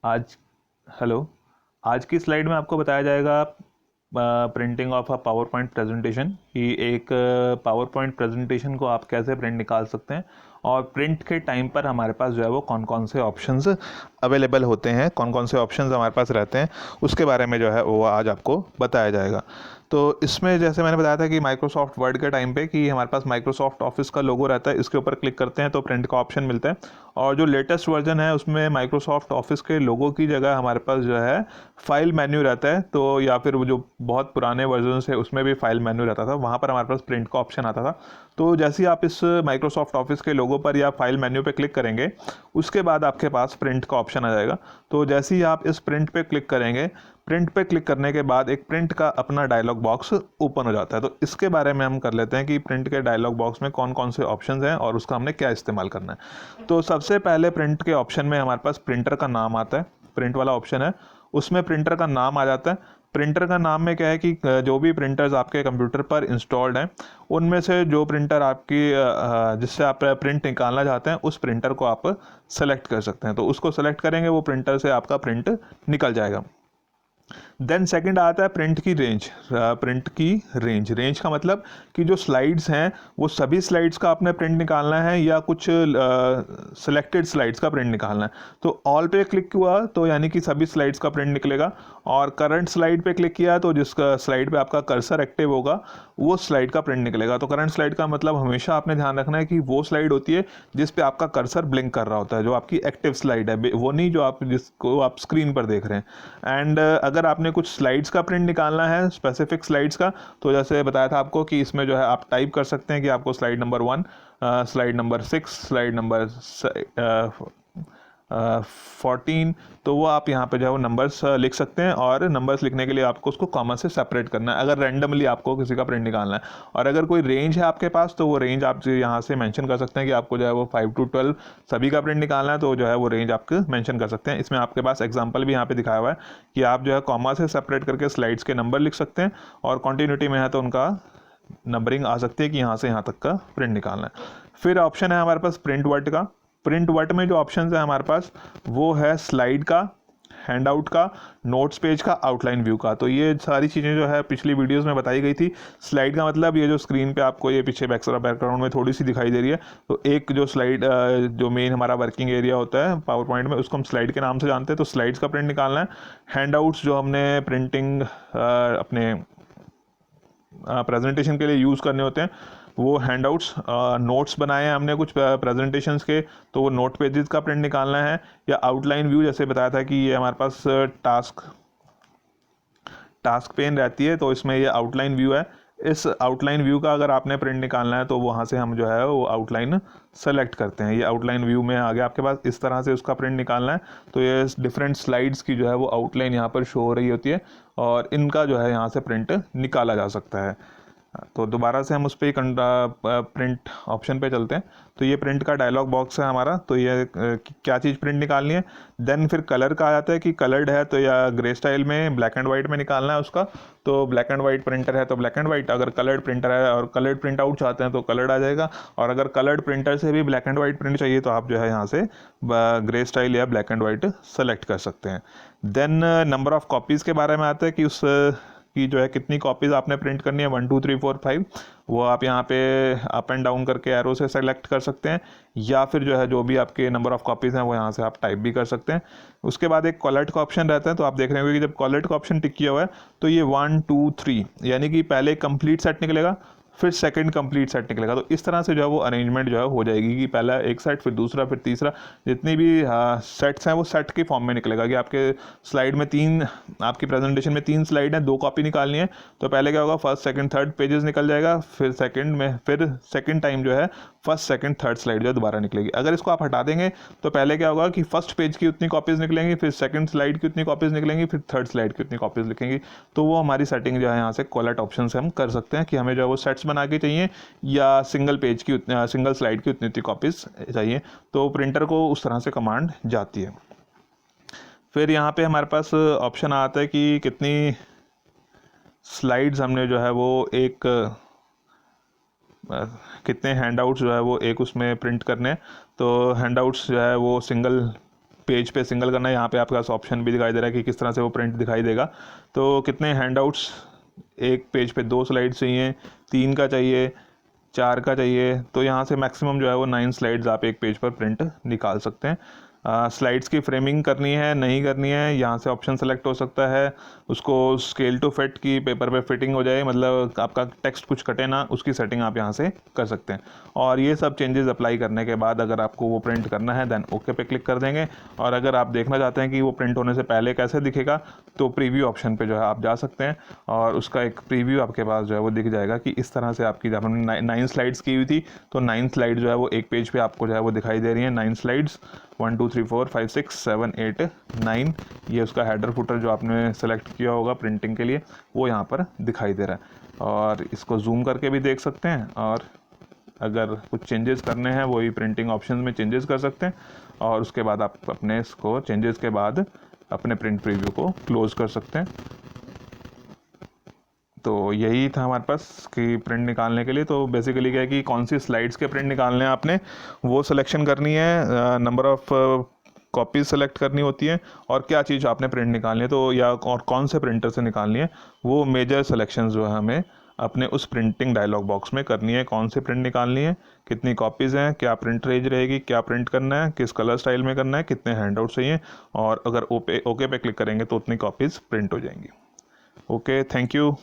आज हेलो। आज की स्लाइड में आपको बताया जाएगा printing of a power point presentation कि एक पावर पॉइंट प्रेजेंटेशन को आप कैसे प्रिंट निकाल सकते हैं और प्रिंट के टाइम पर हमारे पास जो है वो कौन कौन से ऑप्शंस अवेलेबल होते हैं, कौन कौन से ऑप्शंस हमारे पास रहते हैं, उसके बारे में जो है वो आज आपको बताया जाएगा। तो इसमें जैसे मैंने बताया था कि माइक्रोसॉफ्ट वर्ड के टाइम पे कि हमारे पास माइक्रोसॉफ्ट ऑफिस का लोगो रहता है, इसके ऊपर क्लिक करते हैं तो प्रिंट का ऑप्शन मिलता है। और जो लेटेस्ट वर्जन है उसमें माइक्रोसॉफ्ट ऑफिस के लोगो की जगह हमारे पास जो है फाइल मेन्यू रहता है। तो या फिर वो जो बहुत पुराने वर्जन है उसमें भी फाइल मेन्यू रहता था, वहाँ पर हमारे पास प्रिंट का ऑप्शन आता था। तो जैसे ही आप इस माइक्रोसॉफ्ट ऑफिस के लोगो पर या फाइल मेन्यू पे क्लिक करेंगे उसके बाद आपके पास प्रिंट का ऑप्शन आ जाएगा। तो जैसे ही आप इस प्रिंट पे क्लिक करेंगे, प्रिंट पे क्लिक करने के बाद एक प्रिंट का अपना डायलॉग बॉक्स ओपन हो जाता है। तो इसके बारे में हम कर लेते हैं कि प्रिंट के डायलॉग बॉक्स में कौन कौन से ऑप्शंस हैं और उसका हमने क्या इस्तेमाल करना है। तो सबसे पहले प्रिंट के ऑप्शन में हमारे पास प्रिंटर का नाम आता है, प्रिंट वाला ऑप्शन है उसमें प्रिंटर का नाम आ जाता है। प्रिंटर का नाम में क्या है कि जो भी प्रिंटर्स आपके कंप्यूटर पर इंस्टॉल्ड हैं उनमें से जो प्रिंटर आपकी जिससे आप प्रिंट निकालना चाहते हैं उस प्रिंटर को आप सेलेक्ट कर सकते हैं। तो उसको सेलेक्ट करेंगे, वो प्रिंटर से आपका प्रिंट निकल जाएगा। देन सेकंड आता है प्रिंट की रेंज। प्रिंट की रेंज का मतलब कि जो स्लाइड्स हैं वो सभी स्लाइड्स का आपने प्रिंट निकालना है या कुछ सिलेक्टेड स्लाइड्स का प्रिंट निकालना है। तो ऑल पे क्लिक हुआ तो यानी कि सभी स्लाइड्स का प्रिंट निकलेगा, और करंट स्लाइड पे क्लिक किया तो जिसका स्लाइड पे आपका कर्सर एक्टिव होगा वो स्लाइड का प्रिंट निकलेगा। तो करंट स्लाइड का मतलब हमेशा आपने ध्यान रखना है कि वो स्लाइड होती है जिस पे आपका कर्सर ब्लिंक कर रहा होता है, जो आपकी एक्टिव स्लाइड है, वो नहीं जो आप जिसको आप स्क्रीन पर देख रहे हैं। एंड अगर आपने कुछ स्लाइड्स का प्रिंट निकालना है, स्पेसिफिक स्लाइड्स का, तो जैसे बताया था आपको कि इसमें जो है आप टाइप कर सकते हैं कि आपको slide number 1, slide number 6, slide number 14, तो वो आप यहाँ पे जो है वो नंबर्स लिख सकते हैं। और नंबर्स लिखने के लिए आपको उसको कॉमा से सेपरेट करना है अगर रैंडमली आपको किसी का प्रिंट निकालना है। और अगर कोई रेंज है आपके पास तो वो रेंज आप यहाँ से मेंशन कर सकते हैं कि आपको जो है वो 5 to 12 सभी का प्रिंट निकालना है, तो जो है वो रेंज आपको मेंशन कर सकते हैं। इसमें आपके पास एग्जांपल भी यहाँ पे दिखाया हुआ है कि आप जो है कॉमा से सेपरेट करके स्लाइड्स के नंबर लिख सकते हैं, और कॉन्टीन्यूटी में है तो उनका नंबरिंग आ सकती है कि यहाँ से यहाँ तक का प्रिंट निकालना है। फिर ऑप्शन है हमारे पास प्रिंट वर्ट का। प्रिंट वर्ट में जो ऑप्शन है हमारे पास वो है स्लाइड का, हैंडआउट का, नोट्स पेज का, आउटलाइन व्यू का। तो ये सारी चीज़ें जो है पिछली वीडियोस में बताई गई थी। स्लाइड का मतलब ये जो स्क्रीन पे आपको ये पीछे बैकग्राउंड में थोड़ी सी दिखाई दे रही है, तो एक जो स्लाइड जो मेन हमारा वर्किंग एरिया होता है पावर पॉइंट में उसको हम स्लाइड के नाम से जानते हैं, तो स्लाइड्स का प्रिंट निकालना है। हैंडआउट्स जो हमने प्रिंटिंग अपने प्रेजेंटेशन के लिए यूज़ करने होते हैं वो हैंडआउट्स। नोट्स बनाए हैं हमने कुछ प्रेजेंटेशंस के, तो वो नोट पेजेस का प्रिंट निकालना है। या आउटलाइन व्यू, जैसे बताया था कि ये हमारे पास टास्क पेन रहती है, तो इसमें ये आउटलाइन व्यू है। इस आउटलाइन व्यू का अगर आपने प्रिंट निकालना है तो वहाँ से हम जो है वो आउटलाइन सेलेक्ट करते हैं। ये आउटलाइन व्यू में आगे आपके पास इस तरह से उसका प्रिंट निकालना है। तो ये डिफरेंट स्लाइड्स की जो है वो आउटलाइन यहाँ पर शो हो रही होती है, और इनका जो है यहाँ से प्रिंट निकाला जा सकता है। तो दोबारा से हम उस पर प्रिंट ऑप्शन पे चलते हैं। तो ये प्रिंट का डायलॉग बॉक्स है हमारा, तो ये क्या चीज़ प्रिंट निकालनी है। देन फिर कलर का आ जाता है कि कलर्ड है तो या ग्रे स्टाइल में, ब्लैक एंड वाइट में निकालना है उसका। तो ब्लैक एंड वाइट प्रिंटर है तो ब्लैक एंड वाइट, अगर कलर्ड प्रिंटर है और कलर्ड प्रिंट आउट चाहते हैं तो कलर्ड आ जाएगा। और अगर कलर्ड प्रिंटर से भी ब्लैक एंड वाइट प्रिंट चाहिए तो आप जो है यहाँ से ग्रे स्टाइल या ब्लैक एंड वाइट सेलेक्ट कर सकते हैं। देन नंबर ऑफ़ कॉपीज़ के बारे में आता है कि उस कि जो है कितनी कॉपीज़ आपने प्रिंट करनी है, 1 2 3 4 5, वो आप यहाँ पे अप एंड डाउन करके एरो से सेलेक्ट कर सकते हैं। या फिर जो है जो भी आपके नंबर ऑफ़ कॉपीज़ हैं वो यहाँ से आप टाइप भी कर सकते हैं। उसके बाद एक कॉलर्ट का ऑप्शन रहता है, तो आप देख रहे होंगे कि जब कॉलर्ट का ऑप्शन टिक किया हुआ है तो ये 1 2 3 यानी कि पहले कंप्लीट सेट निकलेगा फिर सेकंड कंप्लीट सेट निकलेगा। तो इस तरह से जो है वो अरेंजमेंट जो है हो जाएगी कि पहला एक सेट फिर दूसरा फिर तीसरा, जितनी भी सेट्स हैं वो सेट के फॉर्म में निकलेगा। कि आपके स्लाइड में आपकी प्रेजेंटेशन में 3 स्लाइड हैं, 2 कॉपी निकालनी है, तो पहले क्या होगा फर्स्ट सेकंड थर्ड पेजेस निकल जाएगा, फिर सेकंड टाइम जो है फर्स्ट सेकंड थर्ड स्लाइड जो है दोबारा निकलेगी। अगर इसको आप हटा देंगे तो पहले क्या होगा कि फर्स्ट पेज की उतनी कॉपीज़ निकलेंगी, फिर सेकंड स्लाइड की उतनी कॉपीज़ निकलेंगी, फिर थर्ड स्लाइड की उतनी कॉपीज़ लिखेंगी। तो वो हमारी सेटिंग जो है यहाँ से कॉलर्ट ऑप्शन से हम कर सकते हैं कि हमें जो है वो सेट्स बना के चाहिए या सिंगल पेज की सिंगल स्लाइड की उतनी कॉपीज़ चाहिए। तो प्रिंटर को उस तरह से कमांड जाती है। फिर यहाँ पे हमारे पास ऑप्शन आता है कि कितनी स्लाइड्स हमने जो है वो एक कितने हैंडआउट्स जो है वो एक उसमें प्रिंट करने हैं। तो हैंडआउट्स जो है वो सिंगल पेज पे सिंगल करना है, यहाँ पे आपके पास ऑप्शन भी दिखाई दे रहा है कि किस तरह से वो प्रिंट दिखाई देगा। तो कितने हैंडआउट्स, एक पेज पे 2 स्लाइड चाहिए, 3 का चाहिए, 4 का चाहिए, तो यहाँ से मैक्सिमम जो है वो 9 स्लाइड्स आप एक पेज पर प्रिंट निकाल सकते हैं। स्लाइड्स की फ्रेमिंग करनी है नहीं करनी है, यहाँ से ऑप्शन सेलेक्ट हो सकता है। उसको स्केल टू फिट की पेपर पे फिटिंग हो जाए, मतलब आपका टेक्स्ट कुछ कटे ना, उसकी सेटिंग आप यहाँ से कर सकते हैं। और ये सब चेंजेस अप्लाई करने के बाद अगर आपको वो प्रिंट करना है देन ओके पे क्लिक कर देंगे। और अगर आप देखना चाहते हैं कि वो प्रिंट होने से पहले कैसे दिखेगा, तो प्रीव्यू ऑप्शन पे जो है आप जा सकते हैं और उसका एक प्रीव्यू आपके पास जो है वो दिख जाएगा कि इस तरह से आपकी, जब हमने 9 स्लाइड्स की हुई थी तो 9 स्लाइड जो है वो एक पेज पे आपको जो है वो दिखाई दे रही है। 9 स्लाइड्स, 1 2 3 4 5 6 7 8 9, ये उसका हेडर फुटर जो आपने सेलेक्ट किया होगा प्रिंटिंग के लिए वो यहाँ पर दिखाई दे रहा है। और इसको जूम करके भी देख सकते हैं, और अगर कुछ चेंजेस करने हैं वही प्रिंटिंग ऑप्शन में चेंजेस कर सकते हैं। और उसके बाद आप अपने इसको चेंजेस के बाद अपने प्रिंट प्रीव्यू को क्लोज कर सकते हैं। तो यही था हमारे पास कि प्रिंट निकालने के लिए। तो बेसिकली क्या है कि कौन सी स्लाइड्स के प्रिंट निकालने हैं आपने वो सिलेक्शन करनी है, नंबर ऑफ़ कॉपीज सेलेक्ट करनी होती है, और क्या चीज़ आपने प्रिंट निकालनी है तो, या और कौन से प्रिंटर से निकालनी है, वो मेजर सिलेक्शन जो है हमें अपने उस प्रिंटिंग डायलॉग बॉक्स में करनी है। कौन सी प्रिंट निकालनी है, कितनी कॉपीज़ हैं, क्या प्रिंट रेंज रहेगी, क्या प्रिंट करना है, किस कलर स्टाइल में करना है, कितने हैंडआउट चाहिए, और अगर ओके पे क्लिक करेंगे तो उतनी कॉपीज़ प्रिंट हो जाएंगी। Okay, thank you.